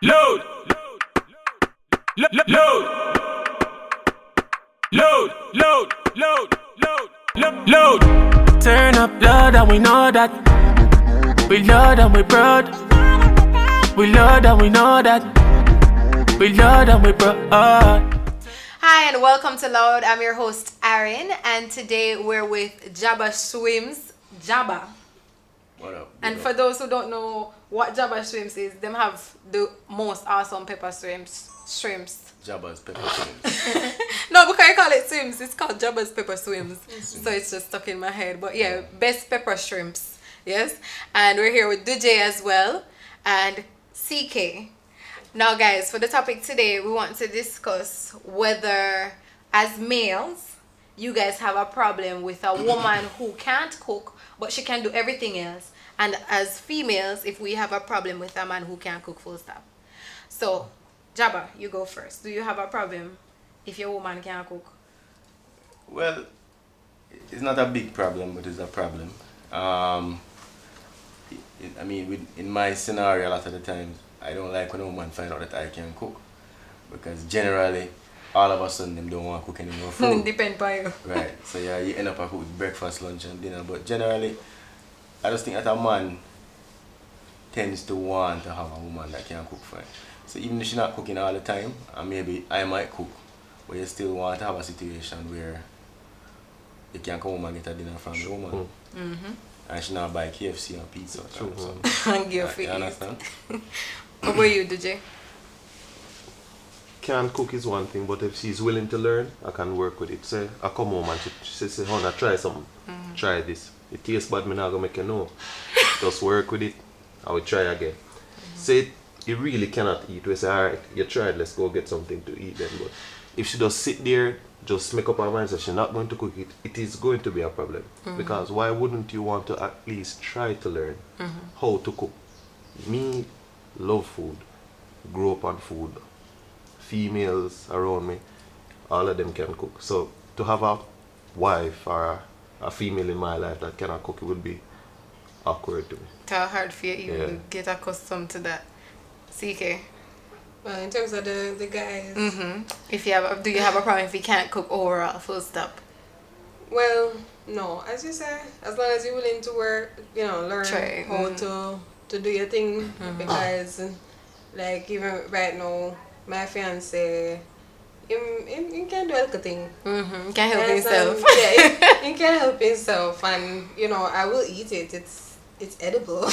Load. Load. Load. Turn up loud and we know that. We loud and we proud. We loud and we know that. We loud and we proud. Hi and welcome to Loud. I'm your host Aaron, and today we're with Jabba Swims. Jabba. What up? And for those who don't know what Jabba Shrimps is, them have the most awesome pepper shrimps. Jabba's pepper shrimps. No, because I call it swims, it's called Jabba's pepper swims. So it's just stuck in my head. But yeah, best pepper shrimps. Yes. And we're here with DJ as well and CK. Now guys, for the topic today, we want to discuss whether as males, you guys have a problem with a woman who can't cook but she can do everything else. And as females, if we have a problem with a man who can't cook, full stop. So, Jabba, you go first. Do you have a problem if your woman can't cook? Well, it's not a big problem, but it's a problem. In my scenario, a lot of the times, I don't like when a woman finds out that I can cook. Because generally, all of a sudden, them don't want to cook any more food. Depend on you. Right. So yeah, you end up with breakfast, lunch, and dinner. But generally, I just think that a man tends to want to have a woman that can cook for him. So even if she's not cooking all the time, and maybe I might cook, but you still want to have a situation where you can come home and get a dinner from the woman. Mm-hmm. And she not buy KFC and pizza. And give for you understand? What about you, DJ? Can't cook is one thing, but if she's willing to learn, I can work with it. Say, I come home and she say, Honna, try something. Try this. It tastes bad, me not gonna make you know. Just work with it, I will try again. Say, you really cannot eat. We say, alright, you tried, let's go get something to eat then. But if she just sit there, just make up her mind that she's not going to cook it, it is going to be a problem. Because why wouldn't you want to at least try to learn how to cook? Me, love food, grow up on food. Females around me, all of them can cook. So to have a wife or a female in my life that cannot cook, it would be awkward to me. It's hard for you even get accustomed to that. CK. Well, in terms of the guys, If you have, do you have a problem if you can't cook overall? Full stop. well, no, as you say, as long as you're willing to work, learn Try. how to do your thing, because, like, even right now, my fiance, he can do everything. Can't help himself. He can help himself, and I will eat it. It's edible,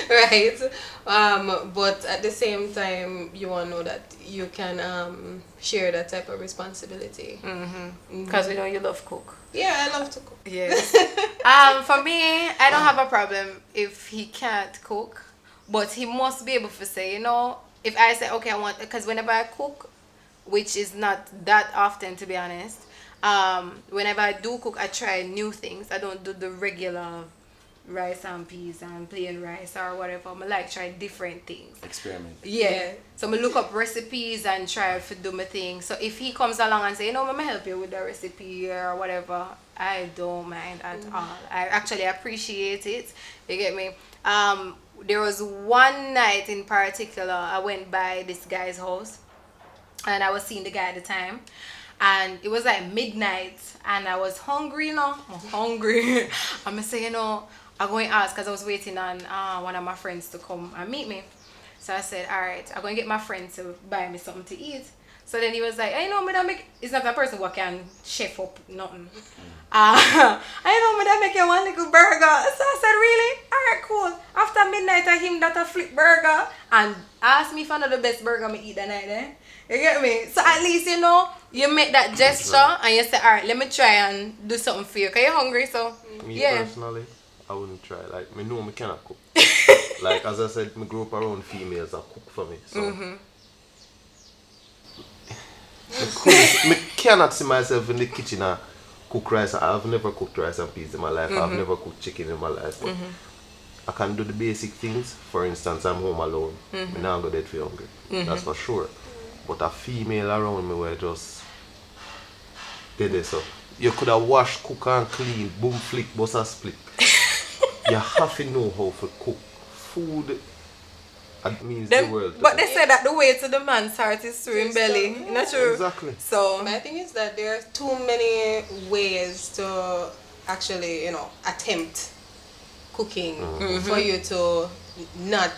right? But at the same time, you want to know that you can share that type of responsibility. Because we know you love cook. Yeah, I love to cook. Yes. For me, I don't have a problem if he can't cook, but he must be able to say, if I say, okay, I want, because whenever I cook, which is not that often to be honest, whenever I do cook, I try new things. I don't do the regular rice and peas and plain rice or whatever. I like try different things. Experiment. Yeah. So I look up recipes and try to do my thing. So if he comes along and say, I'm gonna help you with the recipe or whatever, I don't mind at all. I actually appreciate it. You get me? There was one night in particular, I went by this guy's house and I was seeing the guy at the time, and it was like midnight and I was hungry, I'm hungry. I'm saying, I'm going to ask because I was waiting on one of my friends to come and meet me. So I said, alright, I'm going to get my friend to buy me something to eat. So then he was like, it's not a person who can chef up nothing. I make you one little burger. So I said, really? Alright, cool. After midnight, I him that a flip burger and asked me if I know the best burger I eat that night, You get me? So at least, you make that gesture and you say, alright, let me try and do something for you. Because you're hungry, so Me yeah. personally, I wouldn't try. Like, me know me cannot cook. Like, as I said, me grew up around females that cook for me. So, me cannot see myself in the kitchen and cook rice. I've never cooked rice and peas in my life. I've never cooked chicken in my life. But I can do the basic things. For instance, I'm home alone. Me not go dead for hungry. That's for sure. But a female around me were just dead. So you could have washed, cook and clean, boom, flick, bust a split. You have to know how to cook. Food It means Them, the world to but me. they say that the way to the man's heart is through his belly. Yeah. Not true. Exactly. So My thing is that there are too many ways to actually, attempt cooking for you to not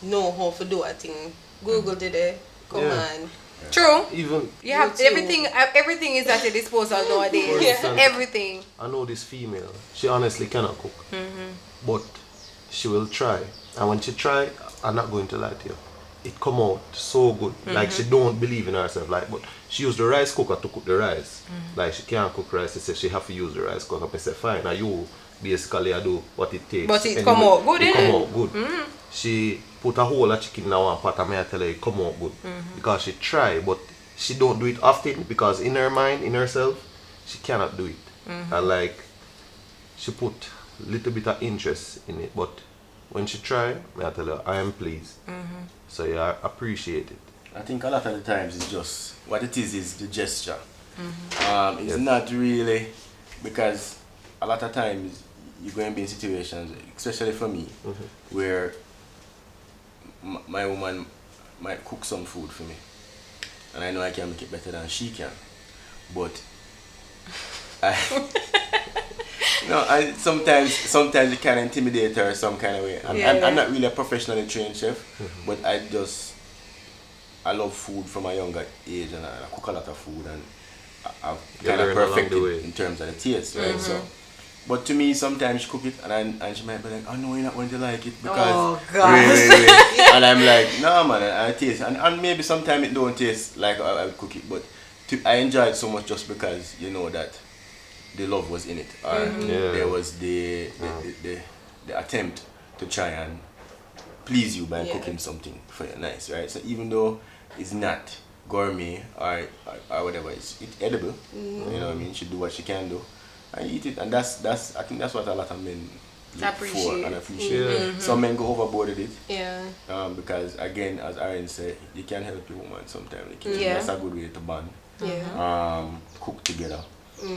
know how to do a thing. Google did it. Come Yeah. on. true. Even You have YouTube. everything is at your disposal For nowadays. instance, Everything. I know this female, she honestly cannot cook. But she will try. And when she try, I'm not going to lie to you, it come out so good. Like she don't believe in herself. Like, but she used the rice cooker to cook the rice. Like she can't cook rice, she said she have to use the rice cooker. I said, fine, now you basically I do what it takes. But it come out good, it innit? come out good. She put a whole of chicken in one pot and I tell her it come out good. Because she try, but she don't do it often because in her mind, in herself, she cannot do it. And like she put little bit of interest in it, but when she try, I tell her I am pleased. So yeah, I appreciate it. I think a lot of the times it's just what it is the gesture. It's Yes. not really because a lot of times you're going to be in situations, especially for me, where my woman might cook some food for me, and I know I can make it better than she can, but I sometimes it can intimidate her some kind of way. I'm not really a professionally trained chef, but I love food from a younger age, and I cook a lot of food, and I've You kind of learn along the perfected way. in terms of the taste, right? So, but to me, sometimes she cook it, and she might be like, "Oh no, you're not going to like it because Oh, God. wait." And I'm like, "No, man, I taste, and maybe sometimes it don't taste like I would cook it, but I enjoy it so much just because you know that the love was in it, or Yeah. there was the attempt to try and please you by Yeah. cooking something for you nice, right? So even though it's not gourmet or whatever, it's edible. You know what I mean? She do what she can do and eat it, and that's I think that's what a lot of men look for Appreciate. and appreciate. Yeah. Some men go overboard with it. Yeah. Because again, as Aaron said, you can help your woman sometimes. Yeah. That's a good way to bond. Yeah. Cook together.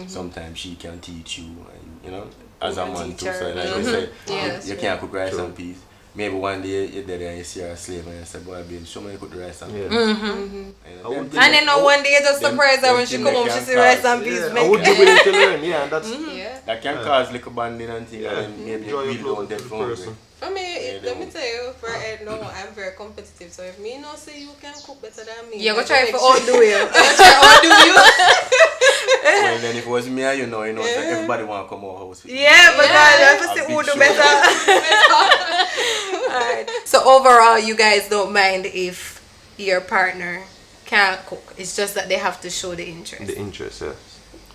Sometimes she can teach you, and, as a You can man too. teach So her. like you said, Yes, you yeah. can't cook rice True. and peas. Maybe one day you're there and you see her a slave and you say, boy, babe, show me how to cook the rice and Yeah. peas. You know, them things- And then one day you just them- surprise her them when she things come they home, she can see rice cause- and peas. Yeah, I make would be it. willing to learn, yeah, and that's Yeah. That can cause little bonding and things, Yeah. and then maybe Enjoy you your really clothes don't to the hungry. person. For me, Yeah, let me they tell you, for Ed, no, I'm very competitive. So if me no say you can cook better than me, You're going I to try make for sure- outdo you. outdo you. Well, then if it was me and so everybody want to come over house with me. Yeah, because Yeah. you have to I'll see be who do sure. better. Alright. So overall, you guys don't mind if your partner can't cook. It's just that they have to show the interest. the interest, yeah.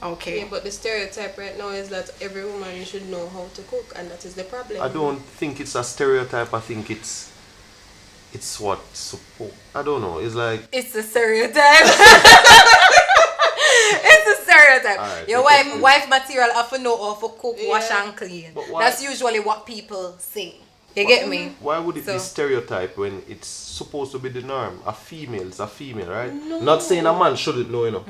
Okay. Yeah, but the stereotype right now is that every woman should know how to cook, and that is the problem. I don't think it's a stereotype. I think it's what support. I don't know. It's like It's a stereotype. It's a stereotype. Alright, Your take it. wife material have to know how to cook, wash Yeah. and clean. But why- That's usually what people say. You get me? why would it So- be stereotype when it's supposed to be the norm? A female is a female, right? Not saying a man shouldn't know,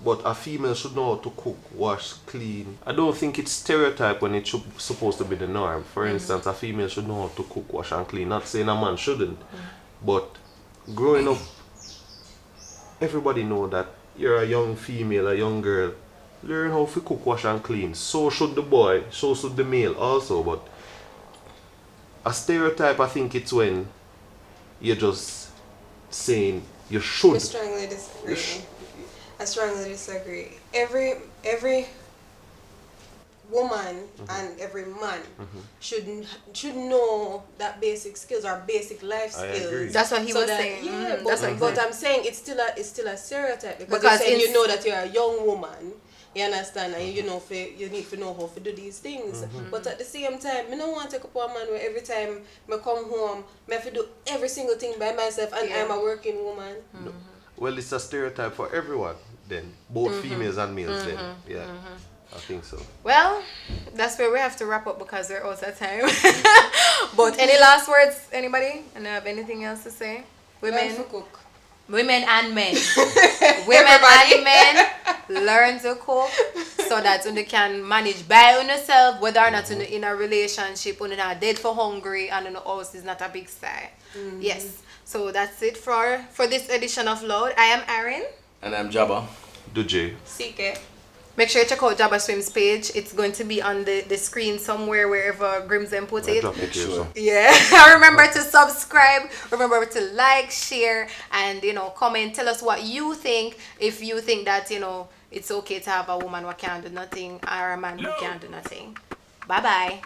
But a female should know how to cook, wash, clean. I don't think it's stereotype when it's supposed to be the norm. For instance, a female should know how to cook, wash and clean. Not saying a man shouldn't. But growing up, everybody know that you're a young female, a young girl. Learn how to cook, wash and clean. So should the boy, so should the male also. But a stereotype, I think it's when you're just saying you should. I strongly disagree. I strongly disagree. Every woman and every man should know that basic skills or basic life I skills. agree. That's what he was that- saying. Yeah, Mhm, but, that's what he but said. I'm saying it's still a stereotype because Because you're saying you it's- know that you're a young woman. You understand, and you need to know how to do these things. But at the same time, I don't want to take up a man where every time I come home, I have to do every single thing by myself, and Yeah. I'm a working woman. Well, it's a stereotype for everyone then. Both females and males then. Yeah. I think so. Well, that's where we have to wrap up because we're out of time. But any last words, anybody? And have anything else to say? Learn Women? to cook. women and men. Women Everybody. and men learn to cook so that you can manage by yourself, whether or not you're in a relationship, you're not dead for hungry, and your house is not a big style. Yes. So that's it for this edition of Loud. I am Erin. And I'm Jabba. DJ. CK. Make sure you check out Jabba Swim's page. It's going to be on the screen somewhere wherever Grimsden put it. Drop it here, Sure. so. Yeah. Remember to subscribe. Remember to like, share, and comment. Tell us what you think. If you think that it's okay to have a woman who can't do nothing or a man who can't do nothing. Bye bye.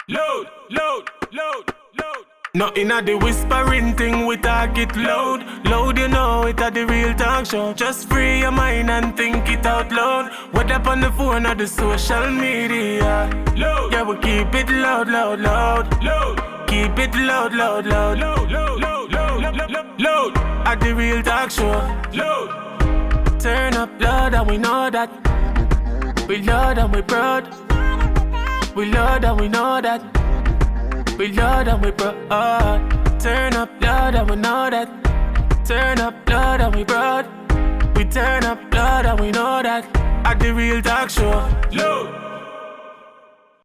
Load, load, load, load. Nothing at the whispering thing, we target loud. Loud, it at the real talk show. Just free your mind and think it out loud. Whether up on the phone or the social media. Load, yeah, we keep it loud, loud, loud. Load, keep it loud, loud, loud. Load, load, load, load, load, load. At the real talk show. Load, turn up loud and we know that. We loud and we proud. We loud and we know that. We loud and we proud. Turn up loud and we know that. Turn up loud and we proud. We turn up loud and we know that. At the real talk show. Loud.